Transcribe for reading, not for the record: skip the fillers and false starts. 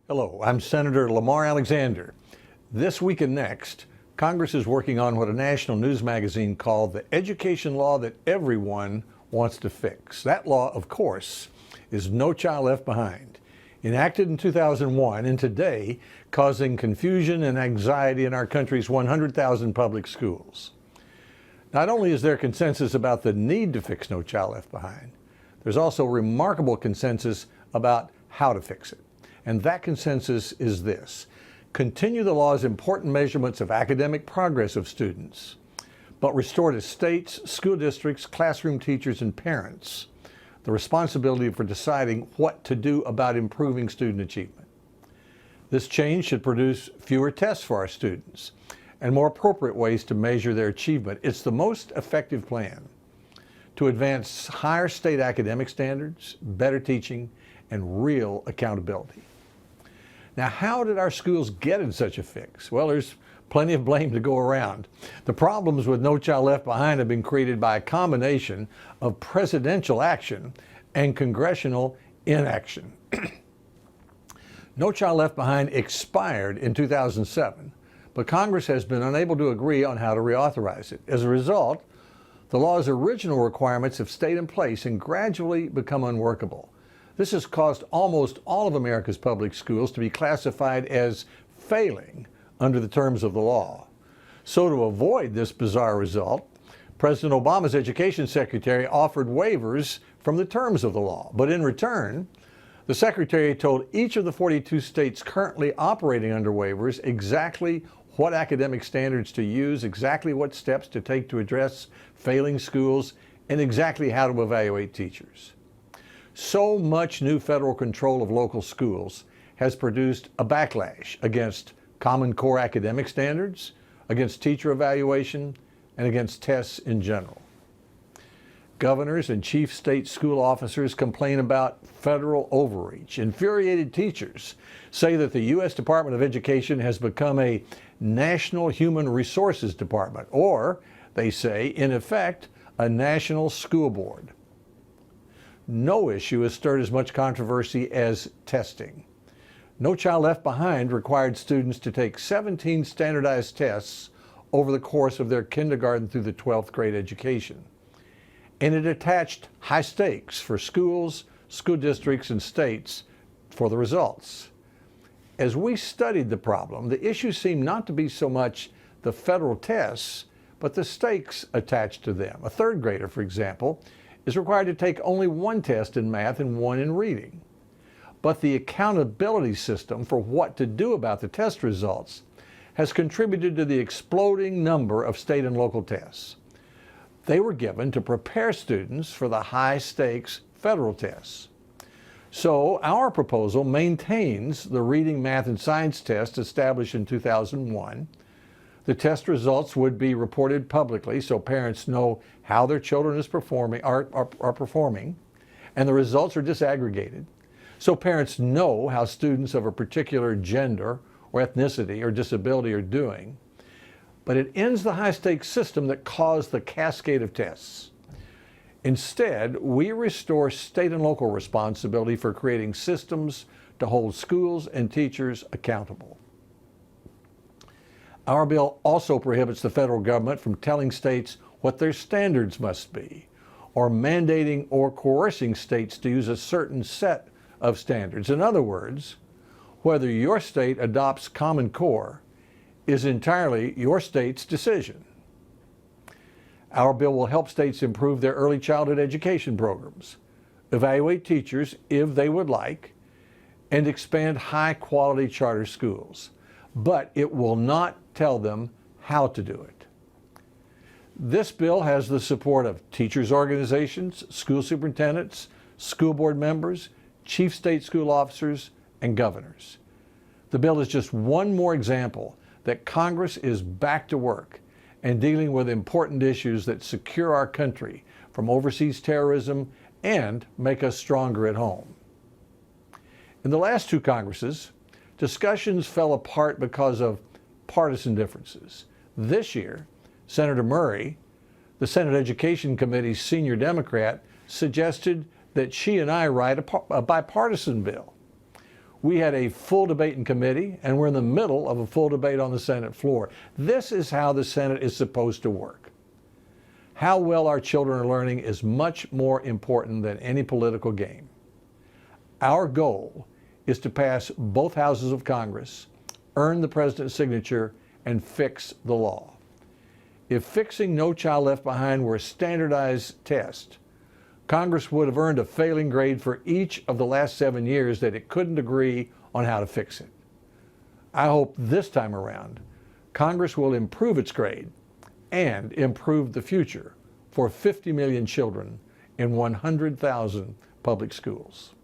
Hello, I'm Senator Lamar Alexander. This week and next, Congress is working on what a national news magazine called the education law that everyone wants to fix. That law, of course, is No Child Left Behind, enacted in 2001 and today causing confusion and anxiety in our country's 100,000 public schools. Not only is there consensus about the need to fix No Child Left Behind, there's also remarkable consensus about how to fix it. And that consensus is this: continue the law's important measurements of academic progress of students, but restore to states, school districts, classroom teachers, and parents the responsibility for deciding what to do about improving student achievement. This change should produce fewer tests for our students and more appropriate ways to measure their achievement. It's the most effective plan to advance higher state academic standards, better teaching, and real accountability. Now, how did our schools get in such a fix? Well, there's plenty of blame to go around. The problems with No Child Left Behind have been created by a combination of presidential action and congressional inaction. No Child Left Behind expired in 2007, but Congress has been unable to agree on how to reauthorize it. As a result, the law's original requirements have stayed in place and gradually become unworkable. This has caused almost all of America's public schools to be classified as failing under the terms of the law. So to avoid this bizarre result, President Obama's education secretary offered waivers from the terms of the law. But in return, the secretary told each of the 42 states currently operating under waivers exactly what academic standards to use, exactly what steps to take to address failing schools, and exactly how to evaluate teachers. So much new federal control of local schools has produced a backlash against Common Core academic standards, against teacher evaluation, and against tests in general. Governors and chief state school officers complain about federal overreach. Infuriated teachers say that the U.S. Department of Education has become a National Human Resources Department, or, they say, in effect, a national school board. No issue has stirred as much controversy as testing. No Child Left Behind required students to take 17 standardized tests over the course of their kindergarten through the 12th grade education. And it attached high stakes for schools, school districts, and states for the results. As we studied the problem, the issue seemed not to be so much the federal tests, but the stakes attached to them. A third grader, for example, is required to take only one test in math and one in reading. But the accountability system for what to do about the test results has contributed to the exploding number of state and local tests. They were given to prepare students for the high-stakes federal tests. So our proposal maintains the reading, math, and science test established in 2001. The test results would be reported publicly so parents know how their children are performing, and the results are disaggregated so parents know how students of a particular gender or ethnicity or disability are doing. But it ends the high-stakes system that caused the cascade of tests. Instead, we restore state and local responsibility for creating systems to hold schools and teachers accountable. Our bill also prohibits the federal government from telling states what their standards must be, or mandating or coercing states to use a certain set of standards. In other words, whether your state adopts Common Core is entirely your state's decision. Our bill will help states improve their early childhood education programs, evaluate teachers if they would like, and expand high-quality charter schools. But it will not tell them how to do it. This bill has the support of teachers' organizations, school superintendents, school board members, chief state school officers, and governors. The bill is just one more example that Congress is back to work and dealing with important issues that secure our country from overseas terrorism and make us stronger at home. In the last two Congresses, discussions fell apart because of partisan differences. This year, Senator Murray, the Senate Education Committee's senior Democrat, suggested that she and I write a bipartisan bill. We had a full debate in committee, and we're in the middle of a full debate on the Senate floor. This is how the Senate is supposed to work. How well our children are learning is much more important than any political game. Our goal is to pass both houses of Congress, earn the president's signature, and fix the law. If fixing No Child Left Behind were a standardized test, Congress would have earned a failing grade for each of the last 7 years that it couldn't agree on how to fix it. I hope this time around, Congress will improve its grade and improve the future for 50 million children in 100,000 public schools.